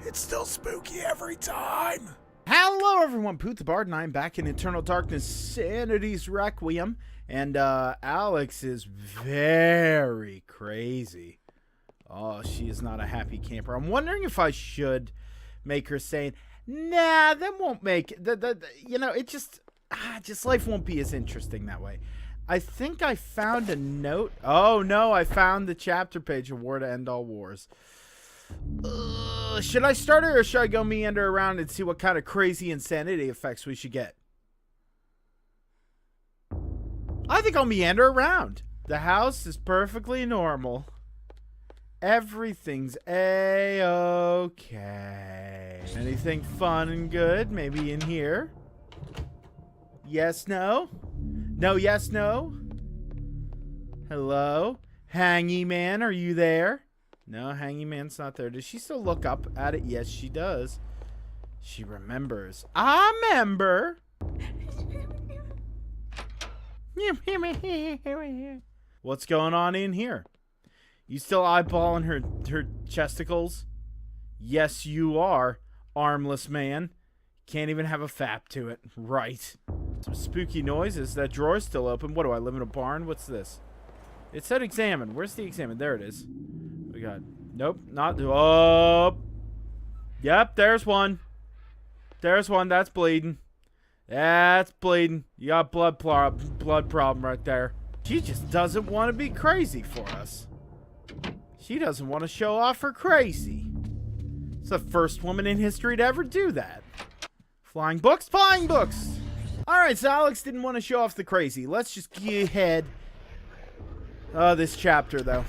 It's still spooky every time. Hello, everyone. Poot the Bard and I am back in Eternal Darkness, Sanity's Requiem. And Alex is very crazy. Oh, she is not a happy camper. I'm wondering if I should make her saying, nah, that won't make it. It just life won't be as interesting that way. I think I found a note. Oh, no, I found the chapter page of War to End All Wars. Should I start her or should I go meander around and see what kind of crazy insanity effects we should get? I think I'll meander around. The house is perfectly normal. Everything's A-okay. Anything fun and good? Maybe in here? Yes, no? No, yes, no? Hello? Hangy Man, are you there? No, Hangy Man's not there. Does she still look up at it? Yes, she does. She remembers. I remember. What's going on in here? You still eyeballing her chesticles? Yes, you are, armless man. Can't even have a fap to it. Right. Some spooky noises. That drawer's still open. What do I live in a barn? What's this? It said examine. Where's the examine? There it is. We got. Nope. Not. Oh. Yep. There's one. There's one. That's bleeding. That's bleeding. You got blood problem right there. She just doesn't want to be crazy for us. She doesn't want to show off her crazy. It's the first woman in history to ever do that. Flying books? Flying books! Alright, so Alex didn't want to show off the crazy. Let's just get ahead. This chapter, though.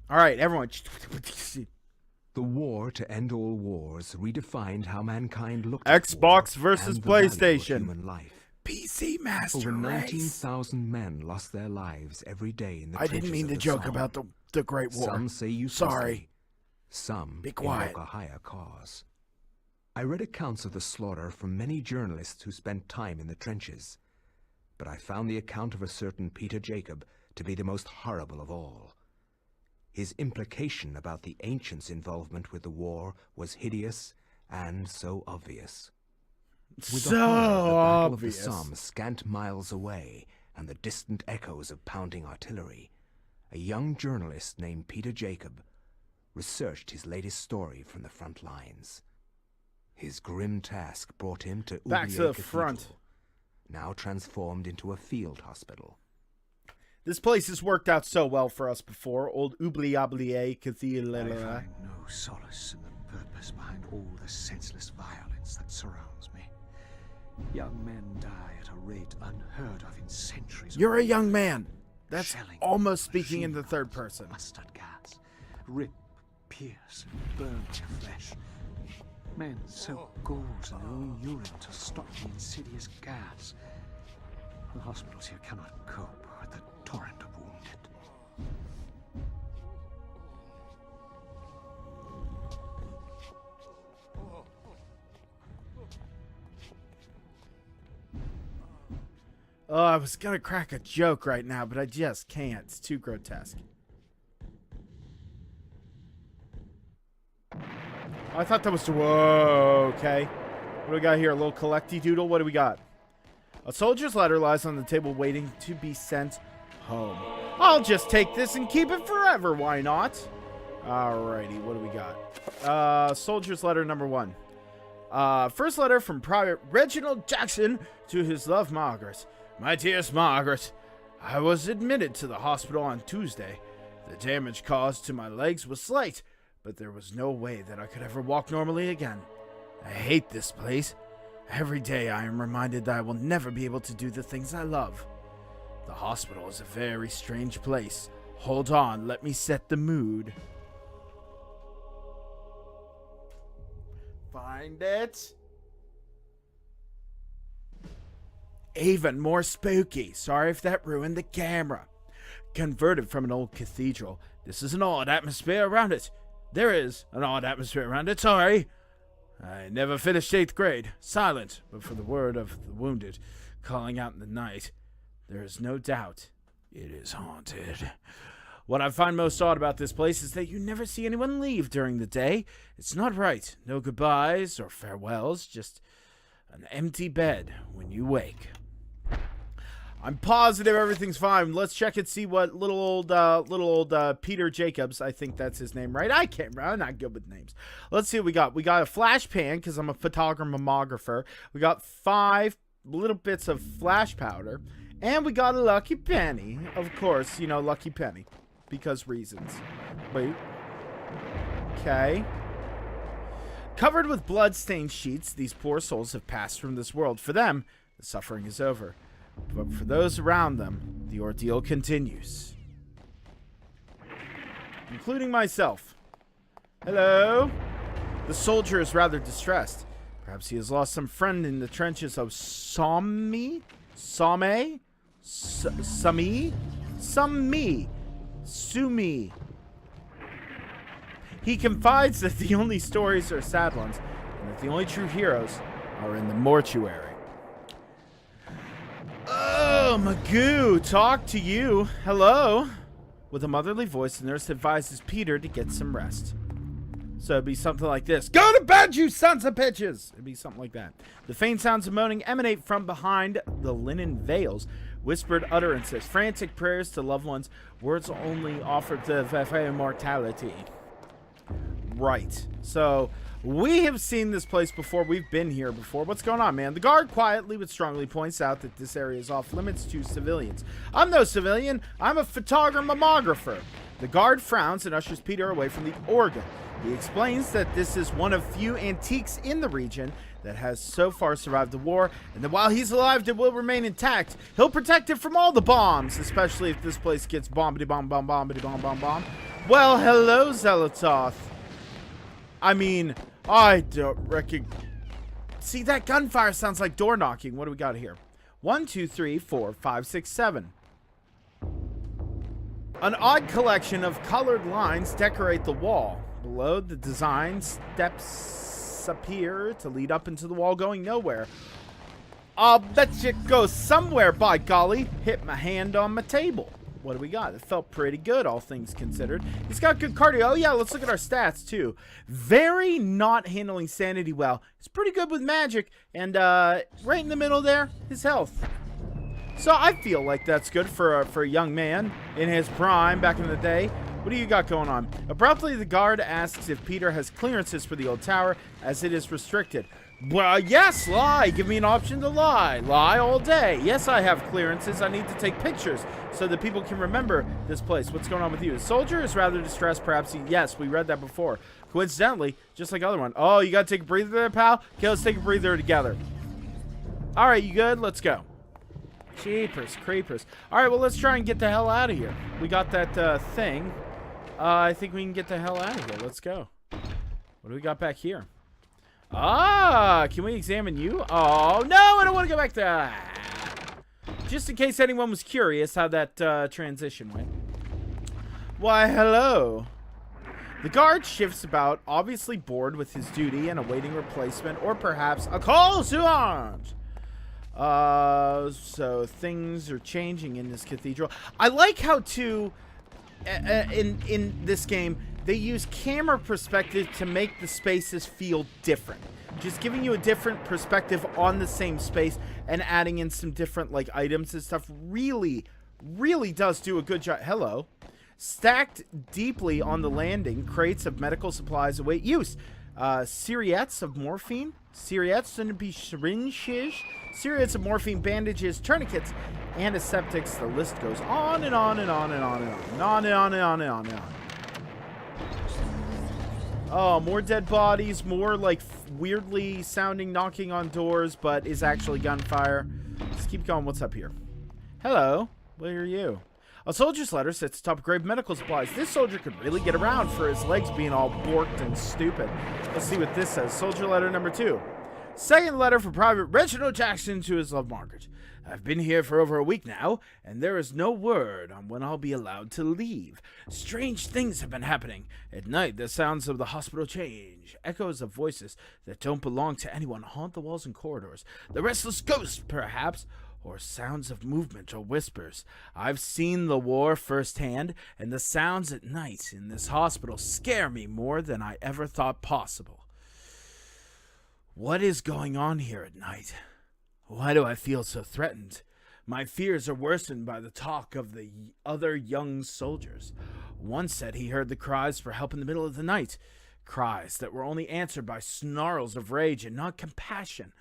Alright, everyone. The war to end all wars redefined how mankind looked Xbox at war versus and the value of PlayStation. human life. PC Master Over Race. 19,000 men lost their lives every day in the I didn't mean to joke about the Great War. Some say uselessly. Sorry. Some Be quiet. invoke a higher cause. I read accounts of the slaughter from many journalists who spent time in the trenches, but I found the account of a certain Peter Jacob to be the most horrible of all. His implication about the ancients' involvement with the war was hideous and so obvious. With So the horror of the Battle obvious. of the Somme scant miles away and the distant echoes of pounding artillery, a young journalist named Peter Jacob researched his latest story from the front lines. His grim task brought him to Back to the Cathedral, front. now transformed into a field hospital. This place has worked out so well for us before. Old Oublié Cathedral. I find no solace in the purpose behind all the senseless violence that surrounds me. Young men die at a rate unheard of in centuries. You're a young man. That's Shelling, almost speaking in the machine third guns, person. Mustard gas, rip, pierce, and burn your flesh. Men soak gauze in their own urine to stop the insidious gas. The hospitals here cannot cope with the torrent of wounded. Oh, I was gonna crack a joke right now, but I just can't. It's too grotesque. I thought that was... Whoa, okay. What do we got here? A little collecty doodle? What do we got? A soldier's letter lies on the table waiting to be sent home. I'll just take this and keep it forever. Why not? Alrighty, what do we got? Soldier's letter number 1. First letter from Private Reginald Jackson to his love, Margaret. My dearest Margaret, I was admitted to the hospital on Tuesday. The damage caused to my legs was slight, but there was no way that I could ever walk normally again. I hate this place. Every day I am reminded that I will never be able to do the things I love. The hospital is a very strange place. Hold on, let me set the mood. Find it. Even more spooky. Sorry if that ruined the camera. Converted from an old cathedral, this is an odd atmosphere around it. There is an odd atmosphere around it, sorry. I never finished 8th grade. Silent, but for the word of the wounded, calling out in the night. There is no doubt it is haunted. What I find most odd about this place is that you never see anyone leave during the day. It's not right. No goodbyes or farewells, just an empty bed when you wake. I'm positive everything's fine. Let's check and see what little old Peter Jacobs, I think that's his name, right? I'm not good with names. Let's see what we got. We got a flash pan, because I'm a photographer. We got 5 little bits of flash powder. And we got a lucky penny. Of course, you know, lucky penny. Because reasons. Wait. Okay. Covered with blood-stained sheets, these poor souls have passed from this world. For them, the suffering is over. But for those around them, the ordeal continues. Including myself. Hello? The soldier is rather distressed. Perhaps he has lost some friend in the trenches of Sumi? He confides that the only stories are sad ones, and that the only true heroes are in the mortuary. Oh, Magoo, talk to you. Hello? With a motherly voice, the nurse advises Peter to get some rest. So it'd be something like this. Go to bed, you sons of bitches! It'd be something like that. The faint sounds of moaning emanate from behind the linen veils. Whispered utterances, frantic prayers to loved ones, words only offered to immortality. Right. So, we have seen this place before. We've been here before. What's going on, man? The guard quietly but strongly points out that this area is off limits to civilians. I'm no civilian. I'm a photographer. The guard frowns and ushers Peter away from the organ. He explains that this is one of few antiques in the region that has so far survived the war, and that while he's alive, it will remain intact. He'll protect it from all the bombs, especially if this place gets bombity-bomb. Well, hello, xel'otath. I mean, I don't reckon. See, that gunfire sounds like door knocking. What do we got here? 1, 2, 3, 4, 5, 6, 7. An odd collection of colored lines decorate the wall. Below, the design steps appear to lead up into the wall going nowhere. I'll bet you it goes somewhere, by golly. Hit my hand on my table. What do we got? It felt pretty good, all things considered. He's got good cardio. Oh, yeah, let's look at our stats, too. Very not handling sanity well. He's pretty good with magic. And right in the middle there, his health. So I feel like that's good for a young man in his prime back in the day. What do you got going on? Abruptly, the guard asks if Peter has clearances for the old tower, as it is restricted. Well, yes, lie. Give me an option to lie. Lie all day. Yes, I have clearances. I need to take pictures so that people can remember this place. What's going on with you? The soldier is rather distressed, perhaps. Yes, we read that before. Coincidentally, just like the other one. Oh, you got to take a breather there, pal? Okay, let's take a breather together. All right, you good? Let's go. Jeepers, creepers. All right, well, let's try and get the hell out of here. We got that thing. I think we can get the hell out of here. Let's go. What do we got back here? Ah, can we examine you? Oh, no, I don't want to go back there. Just in case anyone was curious how that transition went. Why, hello. The guard shifts about, obviously bored with his duty and awaiting replacement, or perhaps a call to arms. So things are changing in this cathedral. I like how in this game they use camera perspective to make the spaces feel different, just giving you a different perspective on the same space and adding in some different like items and stuff. Really does do a good job. Hello. Stacked deeply on the landing, crates of medical supplies await use. Syringes of morphine, syringes of morphine, bandages, tourniquets, antiseptics. The list goes on and on and on and on and on and on and on and on and on and on. Oh, more dead bodies, more like weirdly sounding knocking on doors, but is actually gunfire. Let's keep going. What's up here? Hello, where are you? A soldier's letter sits atop grave medical supplies. This soldier could really get around for his legs being all borked and stupid. Let's see what this says. Soldier letter number 2. Second letter from Private Reginald Jackson to his love Margaret. I've been here for over a week now, and there is no word on when I'll be allowed to leave. Strange things have been happening. At night, the sounds of the hospital change. Echoes of voices that don't belong to anyone haunt the walls and corridors. The restless ghost, perhaps, or sounds of movement or whispers. I've seen the war firsthand, and the sounds at night in this hospital scare me more than I ever thought possible. What is going on here at night? Why do I feel so threatened? My fears are worsened by the talk of the other young soldiers. One said he heard the cries for help in the middle of the night, cries that were only answered by snarls of rage and not compassion.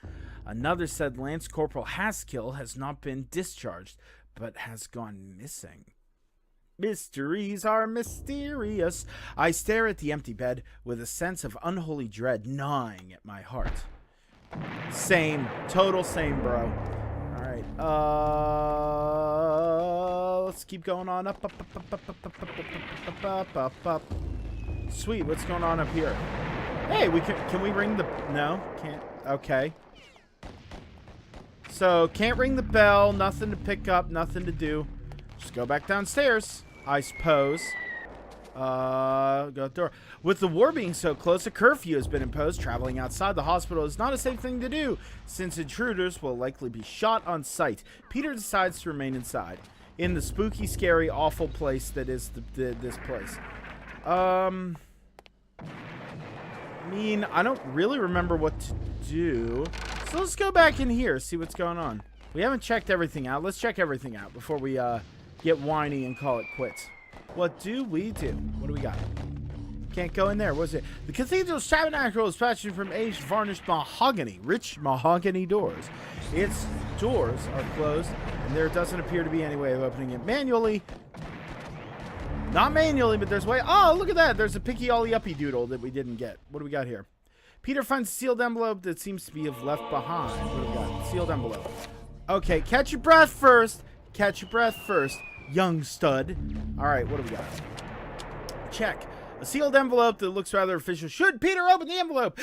Another said Lance Corporal Haskill has not been discharged, but has gone missing. Mysteries are mysterious. I stare at the empty bed with a sense of unholy dread gnawing at my heart. Same. Total same, bro. Alright. Let's keep going on. Up. Sweet, what's going on up here? Hey, can we ring the... No? Can't. Okay. So, can't ring the bell. Nothing to pick up. Nothing to do. Just go back downstairs, I suppose. Go to the door. With the war being so close, a curfew has been imposed. Traveling outside the hospital is not a safe thing to do, since intruders will likely be shot on sight. Peter decides to remain inside, in the spooky, scary, awful place that is this place. I mean, I don't really remember what to do. So let's go back in here, see what's going on. We haven't checked everything out. Let's check everything out before we get whiny and call it quits. What do we do? What do we got? Can't go in there. What's it? The cathedral's tabernacle is fashioned from aged varnished mahogany, rich mahogany doors. Its doors are closed, and there doesn't appear to be any way of opening it manually. Not manually, but there's a way. Oh, look at that. There's a picky ollie uppy doodle that we didn't get. What do we got here? Peter finds a sealed envelope that seems to be left behind. What do we got? Sealed envelope. Okay, catch your breath first. Catch your breath first, young stud. All right, what do we got? Check. A sealed envelope that looks rather official. Should Peter open the envelope?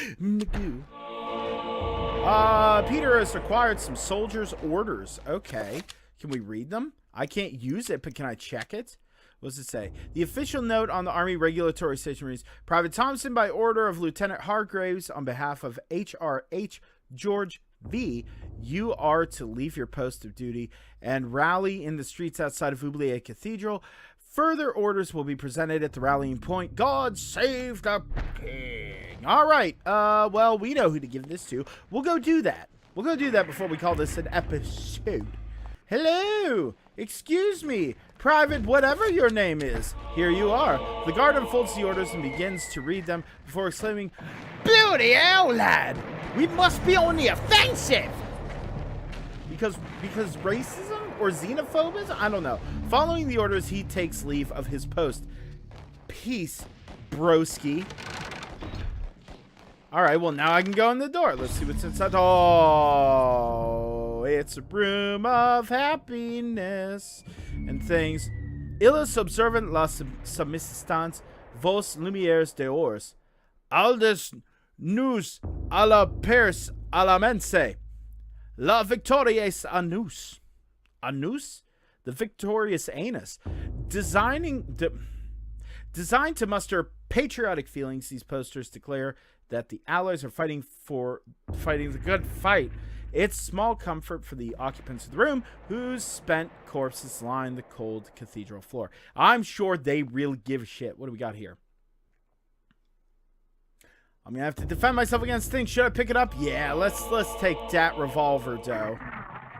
Peter has acquired some soldiers' orders. Okay. Can we read them? I can't use it, but can I check it? What does it say? The official note on the Army Regulatory Station reads, Private Thompson, by order of Lieutenant Hargraves, on behalf of HRH George V, you are to leave your post of duty and rally in the streets outside of Oubliette Cathedral. Further orders will be presented at the rallying point. God save the king. All right. Well, we know who to give this to. We'll go do that. We'll go do that before we call this an episode. Hello. Excuse me, Private whatever your name is. Here you are. The guard unfolds the orders and begins to read them before exclaiming, Bloody hell, lad! We must be on the offensive! Because racism or xenophobia? I don't know. Following the orders, he takes leave of his post. Peace, broski. Alright, well now I can go in the door. Let's see what's inside. Oh, it's a room of happiness and things. Illis observant la subsistance vos lumières dehors. Aldus nous a la pers a la mense. La victorious anus. Anus? The victorious anus. Designed to muster patriotic feelings, these posters declare that the Allies are fighting the good fight. It's small comfort for the occupants of the room whose spent corpses line the cold cathedral floor. I'm sure they really give a shit. What do we got here? I'm gonna have to defend myself against things. Should I pick it up? Yeah, let's take that revolver, dough.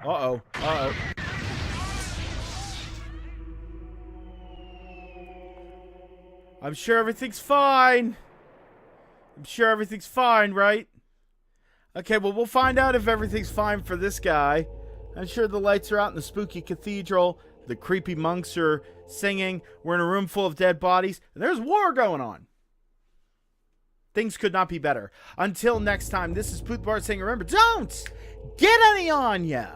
Uh-oh. I'm sure everything's fine. I'm sure everything's fine, right? Okay, well, we'll find out if everything's fine for this guy. I'm sure the lights are out in the spooky cathedral. The creepy monks are singing. We're in a room full of dead bodies. And there's war going on. Things could not be better. Until next time, this is Poot Bart saying, remember, don't get any on ya!